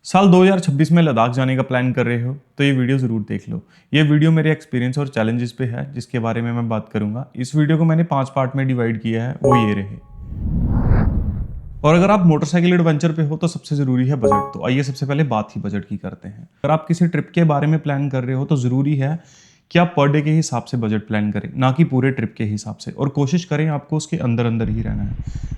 साल 2026 में लद्दाख जाने का प्लान कर रहे हो तो ये वीडियो ज़रूर देख लो। ये वीडियो मेरे एक्सपीरियंस और चैलेंजेस पे है जिसके बारे में मैं बात करूंगा। इस वीडियो को मैंने 5 पार्ट में डिवाइड किया है, वो ये रहे। और अगर आप मोटरसाइकिल एडवेंचर पे हो तो सबसे ज़रूरी है बजट। तो आइए सबसे पहले बात ही बजट की करते हैं। अगर आप किसी ट्रिप के बारे में प्लान कर रहे हो तो ज़रूरी है कि आप पर डे के हिसाब से बजट प्लान करें, ना कि पूरे ट्रिप के हिसाब से। और कोशिश करें आपको उसके अंदर अंदर ही रहना है।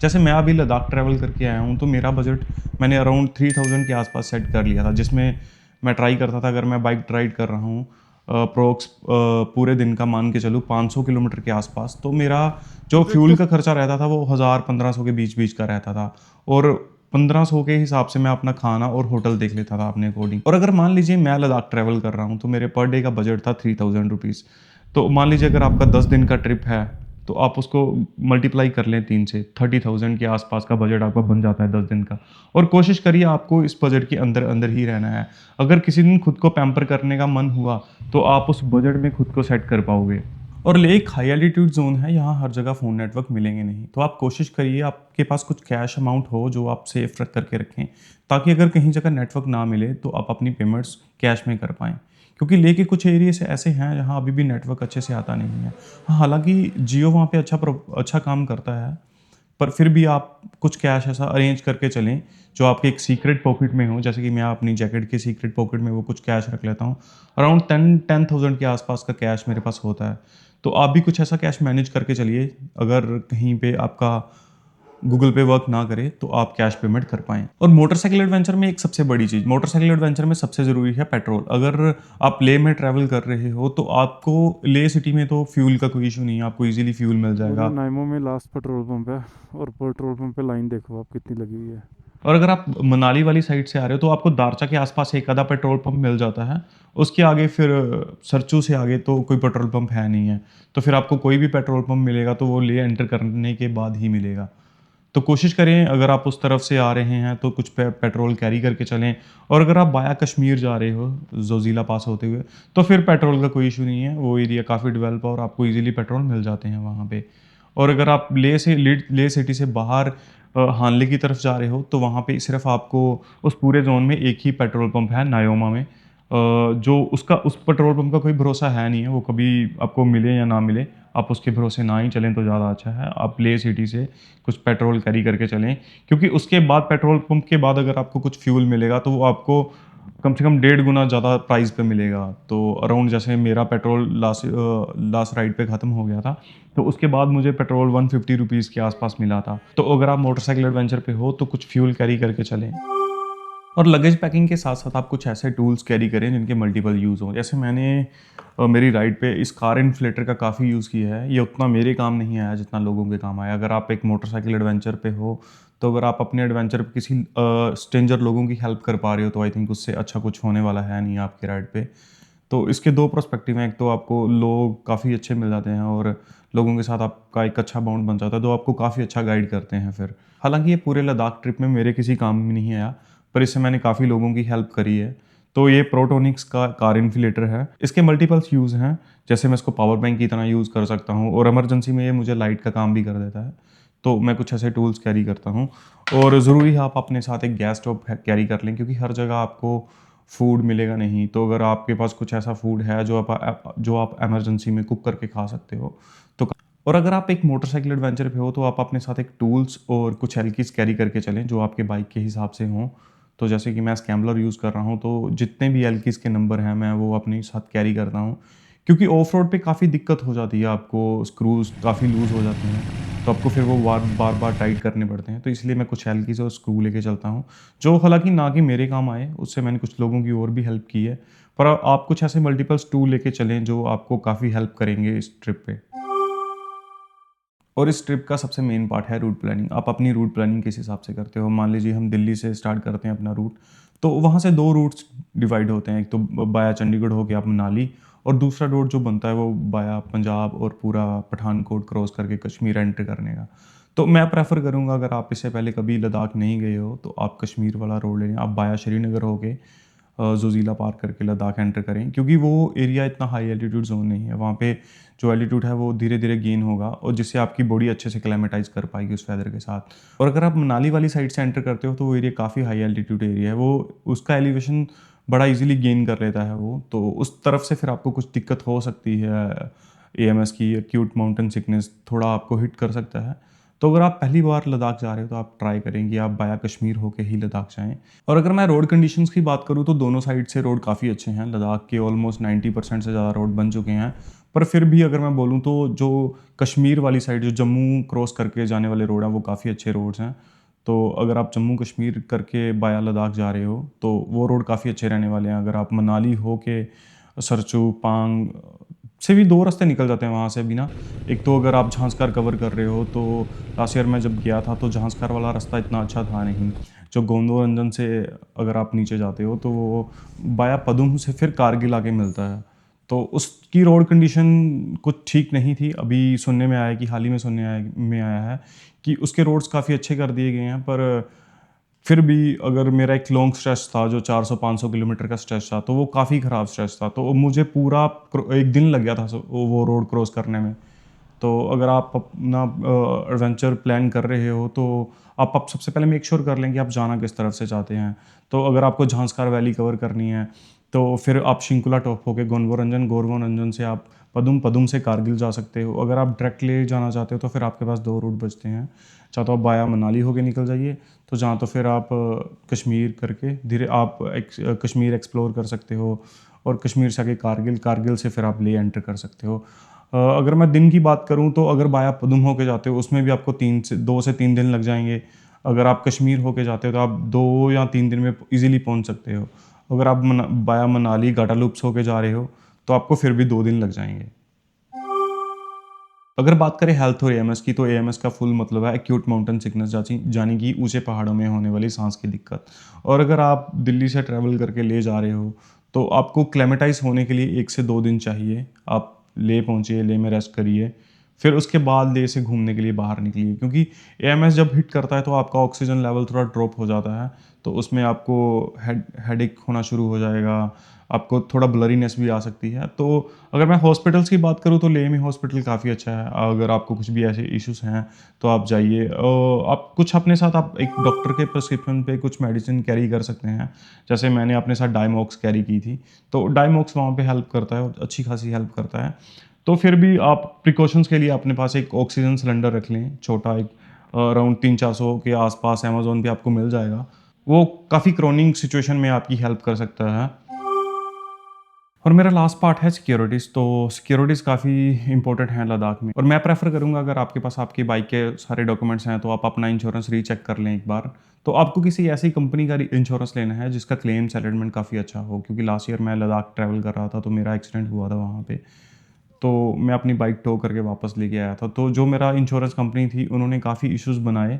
जैसे मैं अभी लद्दाख ट्रैवल करके आया हूँ तो मेरा बजट मैंने अराउंड 3000 के आसपास सेट कर लिया था, जिसमें मैं ट्राई करता था अगर मैं बाइक राइड कर रहा हूँ अप्रोक्स पूरे दिन का मान के चलूँ 500 किलोमीटर के आसपास, तो मेरा जो फ्यूल का खर्चा रहता था वो 1000-1500 के बीच बीच का रहता था। और 1500 के हिसाब से मैं अपना खाना और होटल देख लेता था अपने अकॉर्डिंग। और अगर मान लीजिए मैं लद्दाख ट्रैवल कर रहा हूँ तो मेरे पर डे का बजट था 3000 रुपीज़। तो मान लीजिए अगर आपका 10 दिन का ट्रिप है तो आप उसको मल्टीप्लाई कर लें 3 से, 30,000 के आसपास का बजट आपका बन जाता है 10 दिन का। और कोशिश करिए आपको इस बजट के अंदर अंदर ही रहना है। अगर किसी दिन खुद को पैम्पर करने का मन हुआ तो आप उस बजट में खुद को सेट कर पाओगे। और ले एक हाई एल्टीट्यूड जोन है, यहाँ हर जगह फ़ोन नेटवर्क मिलेंगे नहीं, तो आप कोशिश करिए आपके पास कुछ कैश अमाउंट हो जो आप सेफ रख करके रखें, ताकि अगर कहीं जगह नेटवर्क ना मिले तो आप अपनी पेमेंट्स कैश में कर पाएँ। क्योंकि ले के कुछ एरियाज़ ऐसे हैं जहाँ अभी भी नेटवर्क अच्छे से आता नहीं है। हाँ, हालाँकि जियो वहाँ पे अच्छा काम करता है, पर फिर भी आप कुछ कैश ऐसा अरेंज करके चलें जो आपके एक सीक्रेट पॉकेट में हो। जैसे कि मैं अपनी जैकेट के सीक्रेट पॉकेट में वो कुछ कैश रख लेता हूँ। अराउंड 10,000 के आसपास का कैश मेरे पास होता है। तो आप भी कुछ ऐसा कैश मैनेज करके चलिए, अगर कहीं पे आपका गूगल पे वर्क ना करे तो आप कैश पेमेंट कर पाएँ। और मोटरसाइकिल एडवेंचर में एक सबसे बड़ी चीज़, मोटरसाइकिल एडवेंचर में सबसे ज़रूरी है पेट्रोल। अगर आप लेह में ट्रैवल कर रहे हो तो आपको लेह सिटी में तो फ्यूल का कोई इशू नहीं है, आपको ईज़िली फ्यूल मिल वो जाएगा। नाइमो में लास्ट पेट्रोल पंप है। और पेट्रोल पंप पे लाइन देखो आप कितनी लगी हुई है। और अगर आप मनाली वाली साइड से आ रहे हो तो आपको दारचा के आसपास एक आधा पेट्रोल पंप मिल जाता है। उसके आगे फिर सरचू से आगे तो कोई पेट्रोल पंप है नहीं है। तो फिर आपको कोई भी पेट्रोल पंप मिलेगा तो वो लेह एंटर करने के बाद ही मिलेगा। तो कोशिश करें अगर आप उस तरफ से आ रहे हैं तो कुछ पेट्रोल कैरी करके चलें। और अगर आप बाया कश्मीर जा रहे हो जोजिला पास होते हुए तो फिर पेट्रोल का कोई इशू नहीं है, वो एरिया काफ़ी डेवलप है और आपको इजीली पेट्रोल मिल जाते हैं वहाँ पे। और अगर आप ले सिटी से बाहर हानले की तरफ जा रहे हो तो वहाँ पे सिर्फ आपको उस पूरे जोन में एक ही पेट्रोल पंप है नायोमा में, जो उसका उस पेट्रोल पंप का कोई भरोसा है नहीं है, वो कभी आपको मिले या ना मिले। आप उसके भरोसे ना ही चलें तो ज़्यादा अच्छा है। आप ले सिटी से कुछ पेट्रोल कैरी करके चलें, क्योंकि उसके बाद पेट्रोल पंप के बाद अगर आपको कुछ फ्यूल मिलेगा तो वो आपको कम से कम 1.5 गुना ज़्यादा प्राइस पे मिलेगा। तो अराउंड जैसे मेरा पेट्रोल लास्ट राइड पे ख़त्म हो गया था तो उसके बाद मुझे पेट्रोल 150 रुपीज़ के आसपास मिला था। तो अगर आप मोटरसाइकिल एडवेंचर पे हो तो कुछ फ्यूल कैरी करके चलें। और लगेज पैकिंग के साथ साथ आप कुछ ऐसे टूल्स कैरी करें जिनके मल्टीपल यूज़ हों। जैसे मैंने मेरी राइड पे इस कार इन्फ्लेटर का काफ़ी यूज़ किया है। ये उतना मेरे काम नहीं आया जितना लोगों के काम आया। अगर आप एक मोटरसाइकिल एडवेंचर पे हो तो अगर आप अपने एडवेंचर पे किसी स्ट्रेंजर लोगों की हेल्प कर पा रहे हो तो आई थिंक उससे अच्छा कुछ होने वाला है नहीं आपकी राइड पे। तो इसके दो पर्सपेक्टिव हैं। एक तो आपको लोग काफ़ी अच्छे मिल जाते हैं और लोगों के साथ आपका एक अच्छा बॉन्ड बन जाता है, तो आपको काफ़ी अच्छा गाइड करते हैं फिर। हालांकि ये पूरे लद्दाख ट्रिप में मेरे किसी काम में नहीं आया, पर इससे मैंने काफ़ी लोगों की हेल्प करी है। तो ये प्रोटोनिक्स का कार इन्फ्लेटर है। इसके मल्टीपल्स यूज़ हैं, जैसे मैं इसको पावर बैंक की तरह यूज़ कर सकता हूँ और इमरजेंसी में ये मुझे लाइट का काम भी कर देता है। तो मैं कुछ ऐसे टूल्स कैरी करता हूँ। और ज़रूरी है आप अपने साथ एक गैस स्टोव कैरी कर लें, क्योंकि हर जगह आपको फूड मिलेगा नहीं। तो अगर आपके पास कुछ ऐसा फूड है जो आप इमरजेंसी में कुक करके खा सकते हो तो। और अगर आप एक मोटरसाइकिल एडवेंचर पे हो तो आप अपने साथ एक टूल्स और कुछ हेल्कीज कैरी करके चलें जो आपके बाइक के हिसाब से हों। तो जैसे कि मैं स्कैम्बलर यूज़ कर रहा हूँ तो जितने भी एल्कीज के नंबर हैं मैं वो अपने साथ कैरी करता हूँ, क्योंकि ऑफ रोड पे काफ़ी दिक्कत हो जाती है, आपको स्क्रूज काफ़ी लूज़ हो जाते हैं तो आपको फिर वो बार बार टाइट करने पड़ते हैं। तो इसलिए मैं कुछ एल्कीज और स्क्रू लेके चलता हूँ, जो हालांकि ना कि मेरे काम आए, उससे मैंने कुछ लोगों की और भी हेल्प की है। पर आप कुछ ऐसे मल्टीपल्स टूल लेके चलें जो आपको काफ़ी हेल्प करेंगे इस ट्रिप पे। और इस ट्रिप का सबसे मेन पार्ट है रूट प्लानिंग। आप अपनी रूट प्लानिंग किस हिसाब से करते हो। मान लीजिए हम दिल्ली से स्टार्ट करते हैं अपना रूट, तो वहाँ से दो रूट्स डिवाइड होते हैं। एक तो बाया चंडीगढ़ हो गया मनाली, और दूसरा रूट जो बनता है वो बाया पंजाब और पूरा पठानकोट क्रॉस करके कश्मीर एंटर करने का। तो मैं प्रेफर करूँगा अगर आप इससे पहले कभी लद्दाख नहीं गए हो तो आप कश्मीर वाला रोड ले लें। आप बाया श्रीनगर हो गए जोजिला पार करके लद्दाख एंटर करें, क्योंकि वो एरिया इतना हाई एल्टीट्यूड जोन नहीं है। वहाँ पे जो एल्टीट्यूड है वो धीरे धीरे गेन होगा और जिससे आपकी बॉडी अच्छे से क्लाइमेटाइज कर पाएगी उस वेदर के साथ। और अगर आप मनाली वाली साइड से एंटर करते हो तो वो एरिया काफ़ी हाई एल्टीट्यूड एरिया है, वो उसका एलिवेशन बड़ा इजीली गेन कर लेता है वो, तो उस तरफ से फिर आपको कुछ दिक्कत हो सकती है। एएमएस की एक्यूट माउंटेन सिकनेस थोड़ा आपको हिट कर सकता है। तो अगर आप पहली बार लद्दाख जा रहे हो तो आप ट्राई करेंगे आप बाया कश्मीर होके ही लद्दाख जाएं। और अगर मैं रोड कंडीशंस की बात करूँ तो दोनों साइड से रोड काफ़ी अच्छे हैं। लद्दाख के ऑलमोस्ट 90% से ज़्यादा रोड बन चुके हैं, पर फिर भी अगर मैं बोलूँ तो जो कश्मीर वाली साइड, जो जम्मू क्रॉस करके जाने वाले रोड हैं, वो काफ़ी अच्छे रोड्स हैं। तो अगर आप जम्मू कश्मीर करके बाया लद्दाख जा रहे हो तो वो रोड काफ़ी अच्छे रहने वाले हैं। अगर आप मनाली हो के सरचू पांग से भी 2 रास्ते निकल जाते हैं वहाँ से भी ना। एक तो अगर आप झांसकार कवर कर रहे हो तो लास्ट ईयर मैं जब गया था तो झांसकार वाला रास्ता इतना अच्छा था नहीं। जो गोंदवरंजन से अगर आप नीचे जाते हो तो वो बाया पदुम से फिर कारगिल आके मिलता है, तो उसकी रोड कंडीशन कुछ ठीक नहीं थी। अभी सुनने में आया है कि हाल ही में में आया है कि उसके रोड्स काफ़ी अच्छे कर दिए गए हैं, पर फिर भी अगर मेरा एक लॉन्ग स्ट्रेच था जो 400-500 किलोमीटर का स्ट्रेच था तो वो काफ़ी ख़राब स्ट्रेच था, तो मुझे पूरा एक दिन लग गया था वो रोड क्रॉस करने में। तो अगर आप अपना एडवेंचर प्लान कर रहे हो तो आप सबसे पहले मेक श्योर कर लें कि आप जाना किस तरफ से चाहते हैं। तो अगर आपको झांसकार वैली कवर करनी है तो फिर आप शिंकुला टॉप होके गोनवरंजन, गोरवरंजन से आप पदुम, पदुम से कारगिल जा सकते हो। अगर आप डायरेक्ट ले जाना चाहते हो तो फिर आपके पास 2 रूट बचते हैं। चाहे तो आप बाया मनाली होके निकल जाइए, तो जहाँ तो फिर आप कश्मीर करके धीरे आप कश्मीर एक्सप्लोर कर सकते हो और कश्मीर से आगे कारगिल, कारगिल से फिर आप ले एंटर कर सकते हो। अगर मैं दिन की बात करूँ तो अगर बाया पदुम होके जाते हो उसमें भी आपको 2 से 3 दिन लग जाएंगे। अगर आप कश्मीर होके जाते हो तो आप 2 या 3 दिन में इजीली पहुँच सकते हो। अगर आप बाया मनाली घाटालूप्स होके जा रहे हो तो आपको फिर भी 2 दिन लग जाएंगे। अगर बात करें हेल्थ और एएमएस की, तो एएमएस का फुल मतलब है एक्यूट माउंटेन सिकनेस, यानी कि ऊंचे पहाड़ों में होने वाली सांस की दिक्कत। और अगर आप दिल्ली से ट्रैवल करके ले जा रहे हो तो आपको क्लेमेटाइज होने के लिए 1 से 2 दिन चाहिए। आप ले पहुंचिए, ले में रेस्ट करिए, फिर उसके बाद ले से घूमने के लिए बाहर निकलिए, क्योंकि एएमएस जब हिट करता है तो आपका ऑक्सीजन लेवल थोड़ा ड्रॉप हो जाता है, तो उसमें आपको हेडेक होना शुरू हो जाएगा, आपको थोड़ा ब्लरीनेस भी आ सकती है। तो अगर मैं हॉस्पिटल्स की बात करूँ तो लेह में हॉस्पिटल काफ़ी अच्छा है। अगर आपको कुछ भी ऐसे इश्यूज हैं तो आप जाइए। आप कुछ अपने साथ आप एक डॉक्टर के प्रिस्क्रिप्शन पे कुछ मेडिसिन कैरी कर सकते हैं। जैसे मैंने अपने साथ डायमॉक्स कैरी की थी, तो डायमॉक्स वहाँ पे हेल्प करता है और अच्छी खासी हेल्प करता है। तो फिर भी आप प्रिकॉशंस के लिए अपने पास एक ऑक्सीजन सिलेंडर रख लें, छोटा एक अराउंड 300-400 के आसपास अमेजोन पे आपको मिल जाएगा। वो काफ़ी क्रोनिक सिचुएशन में आपकी हेल्प कर सकता है। और मेरा लास्ट पार्ट है सिक्योरिटीज़। तो सिक्योरिटीज़ काफ़ी इंपॉर्टेंट है लद्दाख में, और मैं प्रेफर करूँगा अगर आपके पास आपकी बाइक के सारे डॉक्यूमेंट्स हैं तो आप अपना इंश्योरेंस रीचेक कर लें एक बार। तो आपको किसी ऐसी कंपनी का इंश्योरेंस लेना है जिसका क्लेम सेटलमेंट काफ़ी अच्छा हो, क्योंकि लास्ट ईयर मैं लद्दाख ट्रैवल कर रहा था तो मेरा एक्सीडेंट हुआ था वहाँ पे। तो मैं अपनी बाइक टो करके वापस लेके आया था, तो जो मेरा इंश्योरेंस कंपनी थी उन्होंने काफ़ी इश्यूज़ बनाए।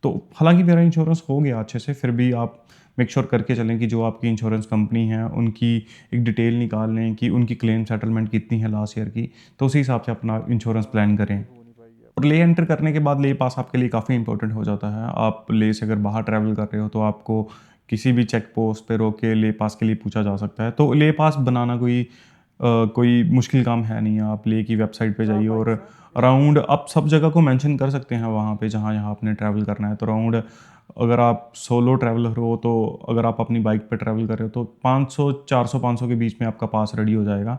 तो हालांकि मेरा इंश्योरेंस हो गया अच्छे से, फिर भी आप मेक श्योर करके चलें कि जो आपकी इंश्योरेंस कंपनी है उनकी एक डिटेल निकाल लें कि उनकी क्लेम सेटलमेंट कितनी है लास्ट ईयर की, तो उसी हिसाब से अपना इंश्योरेंस प्लान करें। और ले एंटर करने के बाद ले पास आपके लिए काफ़ी इंपॉर्टेंट हो जाता है। आप ले से अगर बाहर ट्रैवल कर रहे हो तो आपको किसी भी चेक पोस्ट पे रोक के ले पास के लिए पूछा जा सकता है। तो ले पास बनाना कोई मुश्किल काम है नहीं है। आप ले की वेबसाइट पे जाइए और अराउंड आप सब जगह को मेंशन कर सकते हैं वहाँ पे जहाँ जहाँ आपने ट्रैवल करना है। तो अराउंड अगर आप सोलो ट्रैवलर हो, तो अगर आप अपनी बाइक पे ट्रैवल कर रहे हो तो 500 के बीच में आपका पास रेडी हो जाएगा।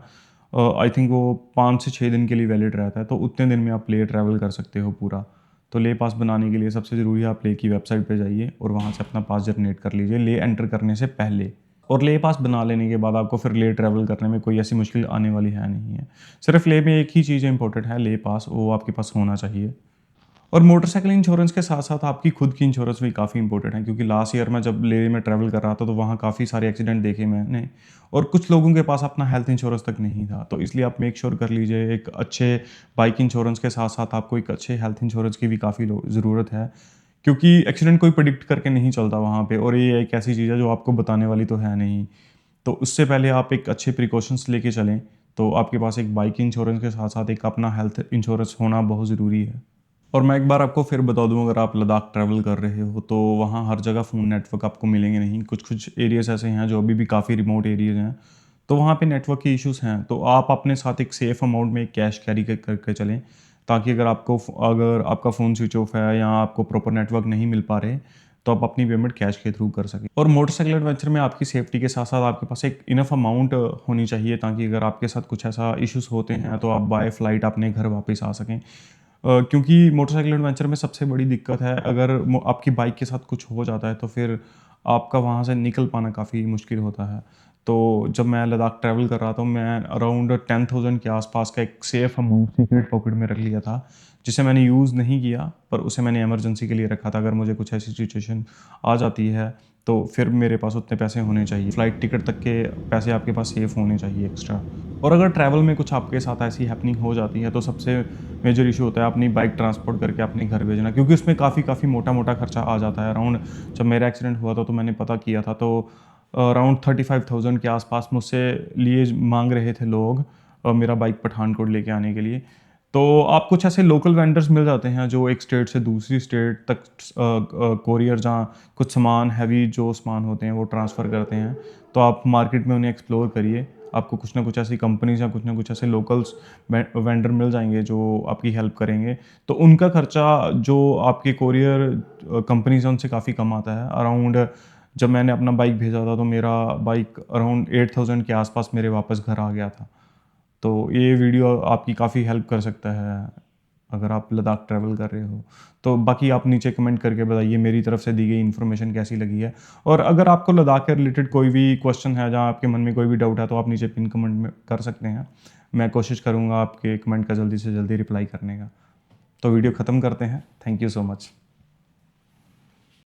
आई थिंक वो 5 से 6 दिन के लिए वैलिड रहता है, तो उतने दिन में आप ले ट्रैवल कर सकते हो पूरा। तो ले पास बनाने के लिए सबसे ज़रूरी है आप ले की वेबसाइट पे जाइए और वहाँ से अपना पास जनरेट कर लीजिए ले एंटर करने से पहले। और ले पास बना लेने के बाद आपको फिर ले ट्रैवल करने में कोई ऐसी मुश्किल आने वाली है नहीं है। सिर्फ ले में एक ही चीज़ इंपॉर्टेंट है, ले पास, वो आपके पास होना चाहिए। और मोटरसाइकिल इंश्योरेंस के साथ साथ आपकी खुद की इंश्योरेंस भी काफ़ी इंपॉर्टेंट है, क्योंकि लास्ट ईयर मैं जब लेह में ट्रैवल कर रहा था तो वहाँ काफ़ी सारे एक्सीडेंट देखे मैंने, और कुछ लोगों के पास अपना हेल्थ इंश्योरेंस तक नहीं था। तो इसलिए आप मेक श्योर कर लीजिए एक अच्छे बाइक इंश्योरेंस के साथ साथ आपको एक अच्छे हेल्थ इंश्योरेंस की भी काफ़ी ज़रूरत है, क्योंकि एक्सीडेंट कोई प्रिडिक्ट करके नहीं चलता वहाँ पे, और ये एक ऐसी चीज़ है जो आपको बताने वाली तो है नहीं। तो उससे पहले आप एक अच्छे प्रिकॉशंस लेके चलें। तो आपके पास एक बाइक इंश्योरेंस के साथ साथ एक अपना हेल्थ इंश्योरेंस होना बहुत ज़रूरी है। और मैं एक बार आपको फिर बता दूं, अगर आप लद्दाख ट्रैवल कर रहे हो तो वहाँ हर जगह फ़ोन नेटवर्क आपको मिलेंगे नहीं। कुछ कुछ एरियाज़ ऐसे हैं जो अभी भी काफ़ी रिमोट एरियाज़ हैं, तो वहाँ पे नेटवर्क के इश्यूज़ हैं। तो आप अपने साथ एक सेफ़ अमाउंट में कैश कैरी करके चलें, ताकि अगर आपका फ़ोन स्विच ऑफ है या आपको प्रॉपर नेटवर्क नहीं मिल पा रहे, तो आप अपनी पेमेंट कैश के थ्रू कर सकें। और मोटरसाइकिल एडवेंचर में आपकी सेफ्टी के साथ साथ आपके पास एक इनफ अमाउंट होनी चाहिए, ताकि अगर आपके साथ कुछ ऐसा इश्यूज़ होते हैं तो आप बाय फ्लाइट अपने घर वापस आ सकें। क्योंकि मोटरसाइकिल एडवेंचर में सबसे बड़ी दिक्कत है, अगर आपकी बाइक के साथ कुछ हो जाता है तो फिर आपका वहाँ से निकल पाना काफ़ी मुश्किल होता है। तो जब मैं लद्दाख ट्रैवल कर रहा था, मैं अराउंड 10,000 के आसपास का एक सेफ अमाउंट सीक्रेट पॉकेट में रख लिया था, जिसे मैंने यूज़ नहीं किया, पर उसे मैंने इमरजेंसी के लिए रखा था। अगर मुझे कुछ ऐसी सिचुएशन आ जाती है तो फिर मेरे पास उतने पैसे होने चाहिए, फ़्लाइट टिकट तक के पैसे आपके पास सेफ होने चाहिए एक्स्ट्रा। और अगर ट्रैवल में कुछ आपके साथ ऐसी हैपनिंग हो जाती है तो सबसे मेजर इशू होता है अपनी बाइक ट्रांसपोर्ट करके अपने घर भेजना, क्योंकि उसमें काफ़ी मोटा मोटा खर्चा आ जाता है। अराउंड, जब मेरा एक्सीडेंट हुआ था तो मैंने पता किया था, तो अराउंड 35,000 के आसपास मुझसे लिए मांग रहे थे लोग मेरा बाइक पठानकोट लेके आने के लिए। तो आप कुछ ऐसे लोकल वेंडर्स मिल जाते हैं जो एक स्टेट से दूसरी स्टेट तक कोरियर, जहाँ कुछ सामान हैवी जो सामान होते हैं वो ट्रांसफ़र करते हैं। तो आप मार्केट में उन्हें एक्सप्लोर करिए, आपको कुछ ना कुछ ऐसी कंपनीज या कुछ ना कुछ ऐसे लोकल्स वेंडर मिल जाएंगे जो आपकी हेल्प करेंगे। तो उनका खर्चा जो आपके कोरियर कंपनीज हैं उनसे काफ़ी कम आता है। अराउंड, जब मैंने अपना बाइक भेजा था तो मेरा बाइक अराउंड 8,000 के आसपास मेरे वापस घर आ गया था। तो ये वीडियो आपकी काफ़ी हेल्प कर सकता है अगर आप लद्दाख ट्रैवल कर रहे हो। तो बाकी आप नीचे कमेंट करके बताइए मेरी तरफ से दी गई इन्फॉर्मेशन कैसी लगी है। और अगर आपको लद्दाख के रिलेटेड कोई भी क्वेश्चन है, जहाँ आपके मन में कोई भी डाउट है, तो आप नीचे पिन कमेंट में कर सकते हैं। मैं कोशिश करूँगा आपके कमेंट का जल्दी से जल्दी रिप्लाई करने का। तो वीडियो ख़त्म करते हैं। Thank you so much.